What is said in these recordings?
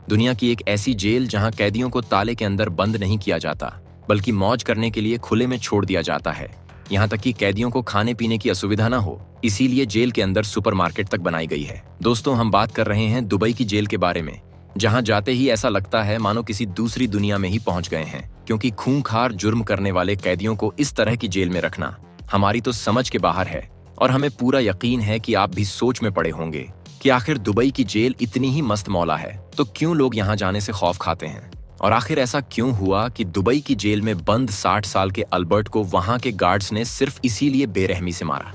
दुनिया की एक ऐसी जेल जहां कैदियों को ताले के अंदर बंद नहीं किया जाता, बल्कि मौज करने के लिए खुले में छोड़ दिया जाता है। यहाँ तक कि कैदियों को खाने पीने की असुविधा न हो, इसीलिए जेल के अंदर सुपरमार्केट तक बनाई गई है। दोस्तों, हम बात कर रहे हैं दुबई की जेल के बारे में, जहां जाते ही ऐसा लगता है मानो किसी दूसरी दुनिया में ही पहुंच गए हैं। क्योंकि खूंखार जुर्म करने वाले कैदियों को इस तरह की जेल में रखना हमारी तो समझ के बाहर है, और हमें पूरा यकीन है कि आप भी सोच में पड़े होंगे कि आखिर दुबई की जेल इतनी ही मस्त मौला है तो क्यों लोग यहाँ जाने से खौफ खाते हैं। और आखिर ऐसा क्यों हुआ कि दुबई की जेल में बंद 60 साल के अल्बर्ट को वहां के गार्ड्स ने सिर्फ इसीलिए बेरहमी से मारा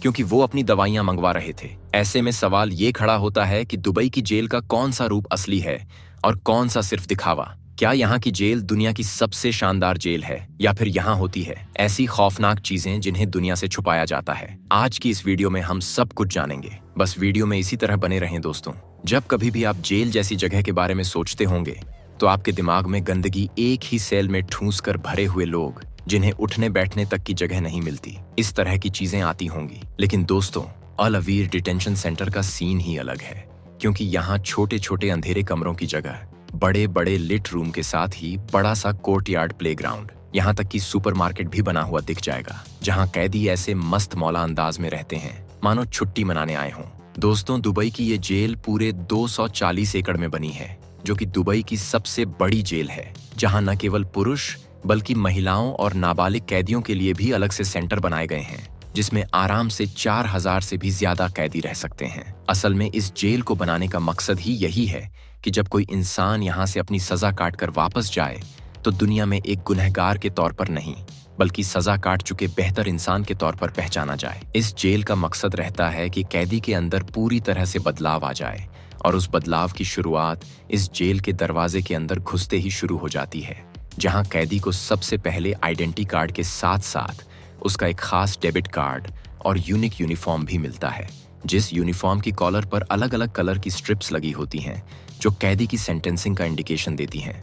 क्योंकि वो अपनी दवाइयां मंगवा रहे थे। ऐसे में सवाल ये खड़ा होता है कि दुबई की जेल का कौन सा रूप असली है और कौन सा सिर्फ दिखावा। क्या यहाँ की जेल दुनिया की सबसे शानदार जेल है, या फिर यहाँ होती है ऐसी खौफनाक चीजें जिन्हें दुनिया से छुपाया जाता है। आज की इस वीडियो में हम सब कुछ जानेंगे। बस वीडियो में इसी तरह बने रहें दोस्तों। जब कभी भी आप जेल जैसी जगह के बारे में सोचते होंगे तो आपके दिमाग में गंदगी, एक ही सेल में ठूंस कर भरे हुए लोग जिन्हें उठने बैठने तक की जगह नहीं मिलती, इस तरह की चीजें आती होंगी। लेकिन दोस्तों, अल अवीर डिटेंशन सेंटर का सीन ही अलग है, क्योंकि यहाँ छोटे छोटे अंधेरे कमरों की जगह बड़े बड़े लिट रूम के साथ ही बड़ा सा कोर्टयार्ड प्लेग्राउंड, यहाँ तक कि सुपरमार्केट भी बना हुआ दिख जाएगा, जहाँ कैदी ऐसे मस्त मौला अंदाज में रहते हैं मानो छुट्टी मनाने आए हों। दोस्तों, दुबई की ये जेल पूरे 240 एकड़ में बनी है, जो कि दुबई की सबसे बड़ी जेल है, जहाँ न केवल पुरुष बल्कि महिलाओं और नाबालिग कैदियों के लिए भी अलग से सेंटर बनाए गए हैं, जिसमें आराम से 4000 से भी ज्यादा कैदी रह सकते हैं। असल में इस जेल को बनाने का मकसद ही यही है कि जब कोई इंसान यहाँ से अपनी सजा काट कर वापस जाए तो दुनिया में एक गुनहगार के तौर पर नहीं, बल्कि सजा काट चुके बेहतर इंसान के तौर पर पहचाना जाए। इस जेल का मकसद रहता है कि कैदी के अंदर पूरी तरह से बदलाव आ जाए, और उस बदलाव की शुरुआत इस जेल के दरवाजे के अंदर घुसते ही शुरू हो जाती है, जहां कैदी को सबसे पहले आइडेंटिटी कार्ड के साथ साथ उसका एक खास डेबिट कार्ड और यूनिक यूनिफॉर्म भी मिलता है, जिस यूनिफॉर्म की कॉलर पर अलग अलग कलर की स्ट्रिप्स लगी होती हैं, जो कैदी की सेंटेंसिंग का इंडिकेशन देती हैं।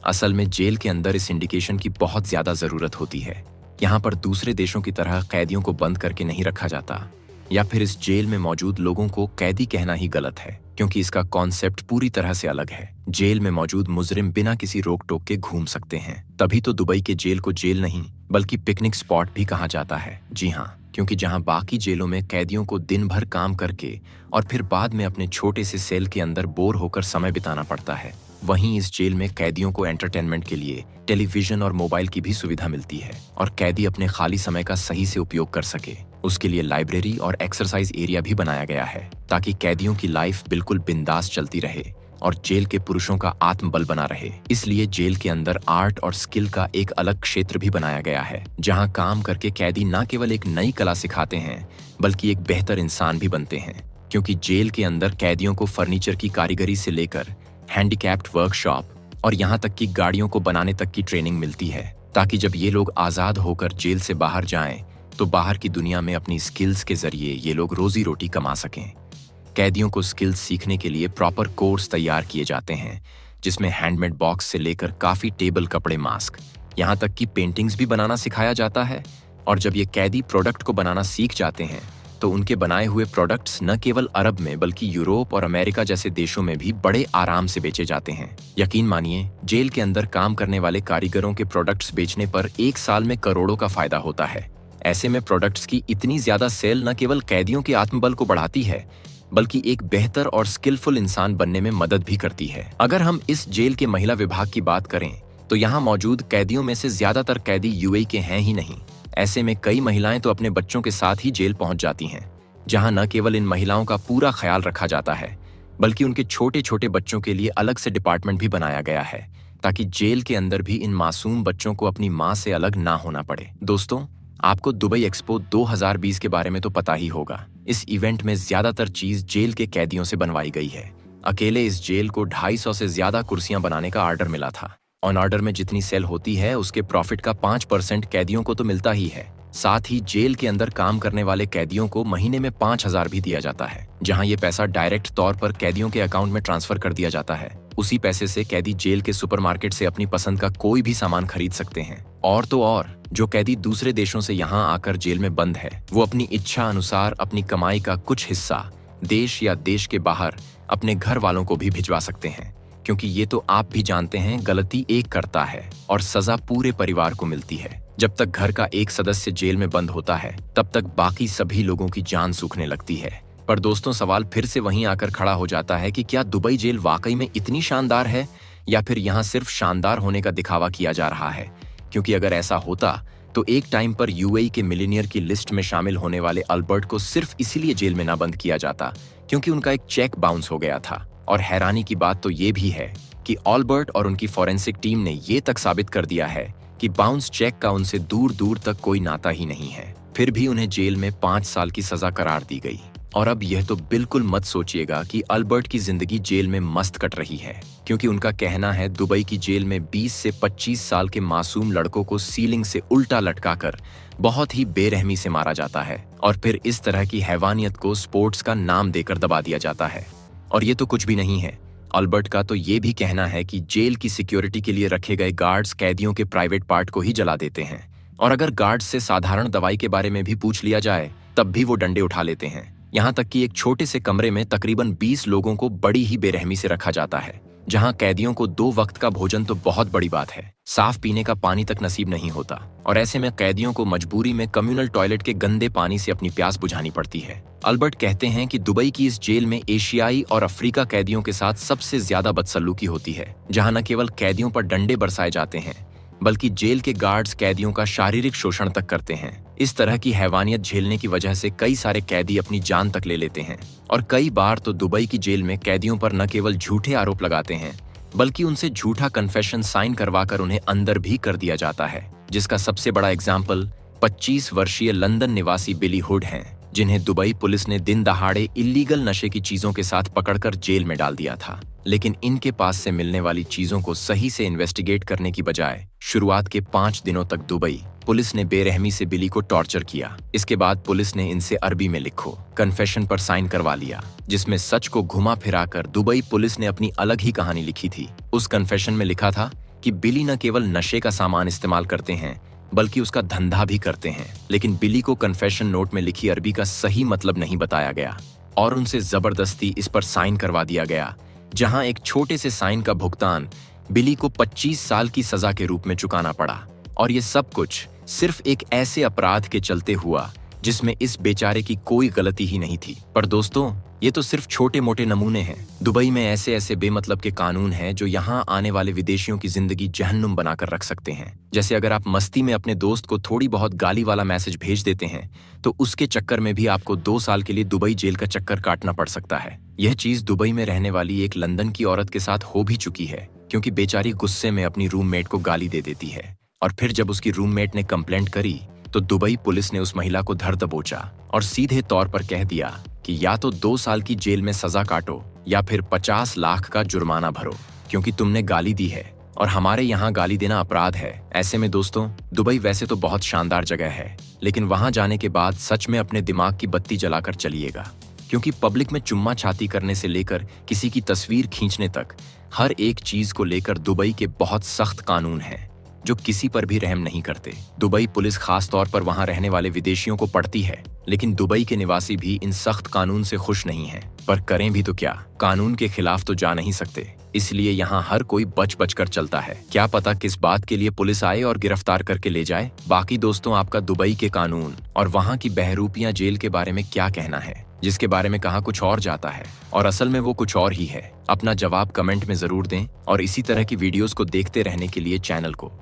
असल में जेल के अंदर इस इंडिकेशन की बहुत ज्यादा जरूरत होती है। यहाँ पर दूसरे देशों की तरह कैदियों को बंद करके नहीं रखा जाता, या फिर इस जेल में मौजूद लोगों को कैदी कहना ही गलत है, क्योंकि इसका कॉन्सेप्ट पूरी तरह से अलग है। जेल में मौजूद मुजरिम बिना किसी रोक टोक के घूम सकते हैं, तभी तो दुबई के जेल को जेल नहीं बल्कि पिकनिक स्पॉट भी कहा जाता है। जी हाँ, क्योंकि जहां बाकी जेलों में कैदियों को दिन भर काम करके और फिर बाद में अपने छोटे से सेल के अंदर बोर होकर समय बिताना पड़ता है, वहीं इस जेल में कैदियों को एंटरटेनमेंट के लिए टेलीविजन और मोबाइल की भी सुविधा मिलती है, और कैदी अपने खाली समय का सही से उपयोग कर सके उसके लिए लाइब्रेरी और एक्सरसाइज एरिया भी बनाया गया है, ताकि कैदियों की लाइफ बिल्कुल बिंदास चलती रहे और जेल के पुरुषों का आत्मबल बना रहे। इसलिए जेल के अंदर आर्ट और स्किल का एक अलग क्षेत्र भी बनाया गया है, जहां काम करके कैदी न केवल एक नई कला सिखाते हैं बल्कि एक बेहतर इंसान भी बनते हैं। क्योंकि जेल के अंदर कैदियों को फर्नीचर की कारीगरी से लेकर हैंडीकैप्ड वर्कशॉप और यहाँ तक कि गाड़ियों को बनाने तक की ट्रेनिंग मिलती है, ताकि जब ये लोग आजाद होकर जेल से बाहर जाएं तो बाहर की दुनिया में अपनी स्किल्स के जरिए ये लोग रोजी रोटी कमा सकें। कैदियों को स्किल्स सीखने के लिए प्रॉपर कोर्स तैयार किए जाते हैं, जिसमें हैंडमेड बॉक्स से लेकर काफी टेबल, कपड़े, मास्क, यहाँ तक कि पेंटिंग्स भी बनाना सिखाया जाता है। और जब ये कैदी प्रोडक्ट को बनाना सीख जाते हैं तो उनके बनाए हुए प्रोडक्ट्स न केवल अरब में बल्कि यूरोप और अमेरिका जैसे देशों में भी बड़े आराम से बेचे जाते हैं। यकीन मानिए, जेल के अंदर काम करने वाले कारीगरों के प्रोडक्ट्स बेचने पर एक साल में करोड़ों का फायदा होता है। ऐसे में प्रोडक्ट्स की इतनी ज्यादा सेल न केवल कैदियों के आत्मबल को बढ़ाती है बल्कि एक बेहतर और स्किलफुल इंसान बनने में मदद भी करती है। अगर हम इस जेल के महिला विभाग की बात करें तो यहाँ मौजूद कैदियों में से ज्यादातर कैदी यूएई के हैं ही नहीं। ऐसे में कई महिलाएं तो अपने बच्चों के साथ ही जेल पहुंच जाती हैं, जहां न केवल इन महिलाओं का पूरा ख्याल रखा जाता है बल्कि उनके छोटे छोटे बच्चों के लिए अलग से डिपार्टमेंट भी बनाया गया है, ताकि जेल के अंदर भी इन मासूम बच्चों को अपनी माँ से अलग ना होना पड़े। दोस्तों, आपको दुबई एक्सपो 2020 के बारे में तो पता ही होगा। इस इवेंट में ज्यादातर चीज जेल के कैदियों से बनवाई गई है। अकेले इस जेल को 250 से ज्यादा कुर्सियां बनाने का ऑर्डर मिला था। ऑन ऑर्डर में जितनी सेल होती है उसके प्रॉफिट का 5% कैदियों को तो मिलता ही है। साथ ही जेल के अंदर काम करने वाले कैदियों को महीने में 5000 भी दिया जाता है, जहां ये पैसा डायरेक्ट तौर पर कैदियों के अकाउंट में ट्रांसफर कर दिया जाता है। उसी पैसे से कैदी जेल के सुपरमार्केट से अपनी पसंद का कोई भी सामान खरीद सकते हैं। और तो और, जो कैदी दूसरे देशों से यहाँ आकर जेल में बंद है, वो अपनी इच्छा अनुसार अपनी कमाई का कुछ हिस्सा देश या देश के बाहर अपने घर वालों को भी भिजवा सकते हैं। क्योंकि ये तो आप भी जानते हैं, गलती एक करता है और सजा पूरे परिवार को मिलती है। जब तक घर का एक सदस्य जेल में बंद होता है तब तक बाकी सभी लोगों की जान सूखने लगती है। पर दोस्तों, सवाल फिर से वहीं आकर खड़ा हो जाता है कि क्या दुबई जेल वाकई में इतनी शानदार है या फिर यहाँ सिर्फ शानदार होने का दिखावा किया जा रहा है? क्योंकि अगर ऐसा होता तो एक टाइम पर यूएई के मिलीनियर की लिस्ट में शामिल होने वाले अल्बर्ट को सिर्फ इसीलिए जेल में ना बंद किया जाता क्योंकि उनका एक चेक बाउंस हो गया था। और हैरानी की बात तो ये भी है कि अल्बर्ट और उनकी फॉरेंसिक टीम ने ये तक साबित कर दिया है कि बाउंस चेक का उनसे दूर दूर तक कोई नाता ही नहीं है। फिर भी उन्हें जेल में 5 साल की सजा करार दी गई। और अब यह तो बिल्कुल मत सोचिएगा कि अल्बर्ट की जिंदगी जेल में मस्त कट रही है, क्योंकि उनका कहना है दुबई की जेल में 20 से 25 साल के मासूम लड़कों को सीलिंग से उल्टा लटकाकर बहुत ही बेरहमी से मारा जाता है और फिर इस तरह की हैवानियत को स्पोर्ट्स का नाम देकर दबा दिया जाता है। और ये तो कुछ भी नहीं है, अल्बर्ट का तो ये भी कहना है कि जेल की सिक्योरिटी के लिए रखे गए गार्ड्स कैदियों के प्राइवेट पार्ट को ही जला देते हैं और अगर गार्ड्स से साधारण दवाई के बारे में भी पूछ लिया जाए तब भी वो डंडे उठा लेते हैं। यहाँ तक कि एक छोटे से कमरे में तकरीबन 20 लोगों को बड़ी ही बेरहमी से रखा जाता है, जहाँ कैदियों को 2 वक्त का भोजन तो बहुत बड़ी बात है, साफ पीने का पानी तक नसीब नहीं होता। और ऐसे में कैदियों को मजबूरी में कम्युनल टॉयलेट के गंदे पानी से अपनी प्यास बुझानी पड़ती है। अल्बर्ट कहते हैं कि दुबई की इस जेल में एशियाई और अफ्रीका कैदियों के साथ सबसे ज्यादा बदसलूकी होती है, जहाँ न केवल कैदियों पर डंडे बरसाए जाते हैं बल्कि जेल के गार्ड्स कैदियों का शारीरिक शोषण तक करते हैं। इस तरह की हैवानियत झेलने की वजह से कई सारे कैदी अपनी जान तक ले लेते हैं और कई बार तो दुबई की जेल में कैदियों पर न केवल झूठे आरोप लगाते हैं बल्कि उनसे झूठा कन्फेशन साइन करवाकर उन्हें अंदर भी कर दिया जाता है, जिसका सबसे बड़ा एग्जाम्पल 25 वर्षीय लंदन निवासी बिली हुड हैं, जिन्हें दुबई पुलिस ने दिन दहाड़े इल्लीगल नशे की चीजों के साथ पकड़कर जेल में डाल दिया था। लेकिन इनके पास से मिलने वाली चीजों को सही से इन्वेस्टिगेट करने की बजाय शुरुआत के 5 दिनों तक दुबई पुलिस ने बेरहमी से बिली को टॉर्चर किया। इसके बाद पुलिस ने इनसे अरबी में लिखो कन्फेशन पर साइन करवा लिया, जिसमें सच को घुमा फिराकर दुबई पुलिस ने अपनी अलग ही कहानी लिखी थी। उस कन्फेशन में लिखा था कि बिली न केवल नशे का सामान इस्तेमाल करते हैं बल्कि उसका धंधा भी करते हैं। लेकिन बिली को कन्फेशन नोट में लिखी अरबी का सही मतलब नहीं बताया गया और उनसे जबरदस्ती इस पर साइन करवा दिया गया, जहां एक छोटे से साइन का भुगतान बिली को 25 साल की सजा के रूप में चुकाना पड़ा। और ये सब कुछ सिर्फ एक ऐसे अपराध के चलते हुआ जिसमें इस बेचारे की कोई गलती ही नहीं थी। पर दोस्तों, ये तो सिर्फ छोटे मोटे नमूने हैं। दुबई में ऐसे ऐसे बेमतलब के कानून हैं जो यहाँ आने वाले विदेशियों की जिंदगी जहन्नुम बनाकर रख सकते हैं। जैसे अगर आप मस्ती में अपने दोस्त को थोड़ी बहुत गाली वाला मैसेज भेज देते हैं तो उसके चक्कर में भी आपको 2 साल के लिए दुबई जेल का चक्कर काटना पड़ सकता है। यह चीज दुबई में रहने वाली एक लंदन की औरत के साथ हो भी चुकी है, क्योंकि बेचारी गुस्से में अपनी रूममेट को गाली दे देती है और फिर जब उसकी रूममेट ने कंप्लेंट करी तो दुबई पुलिस ने उस महिला को धर दबोचा और सीधे तौर पर कह दिया कि या तो 2 साल की जेल में सजा काटो या फिर 50 लाख का जुर्माना भरो, क्योंकि तुमने गाली दी है और हमारे यहाँ गाली देना अपराध है। ऐसे में दोस्तों, दुबई वैसे तो बहुत शानदार जगह है, लेकिन वहां जाने के बाद सच में अपने दिमाग की बत्ती जलाकर चलिएगा, क्योंकि पब्लिक में चुम्मा छाती करने से लेकर किसी की तस्वीर खींचने तक हर एक चीज को लेकर दुबई के बहुत सख्त कानून हैं जो किसी पर भी रहम नहीं करते। दुबई पुलिस खास तौर पर वहां रहने वाले विदेशियों को पढ़ती है, लेकिन दुबई के निवासी भी इन सख्त कानून से खुश नहीं हैं। पर करें भी तो क्या, कानून के खिलाफ तो जा नहीं सकते, इसलिए यहाँ हर कोई बच बच कर चलता है। क्या पता किस बात के लिए पुलिस आए और गिरफ्तार करके ले जाए। बाकी दोस्तों, आपका दुबई के कानून और वहाँ की बहरूपियां जेल के बारे में क्या कहना है, जिसके बारे में कहा कुछ और जाता है और असल में वो कुछ और ही है? अपना जवाब कमेंट में जरूर दें और इसी तरह की वीडियोस को देखते रहने के लिए चैनल को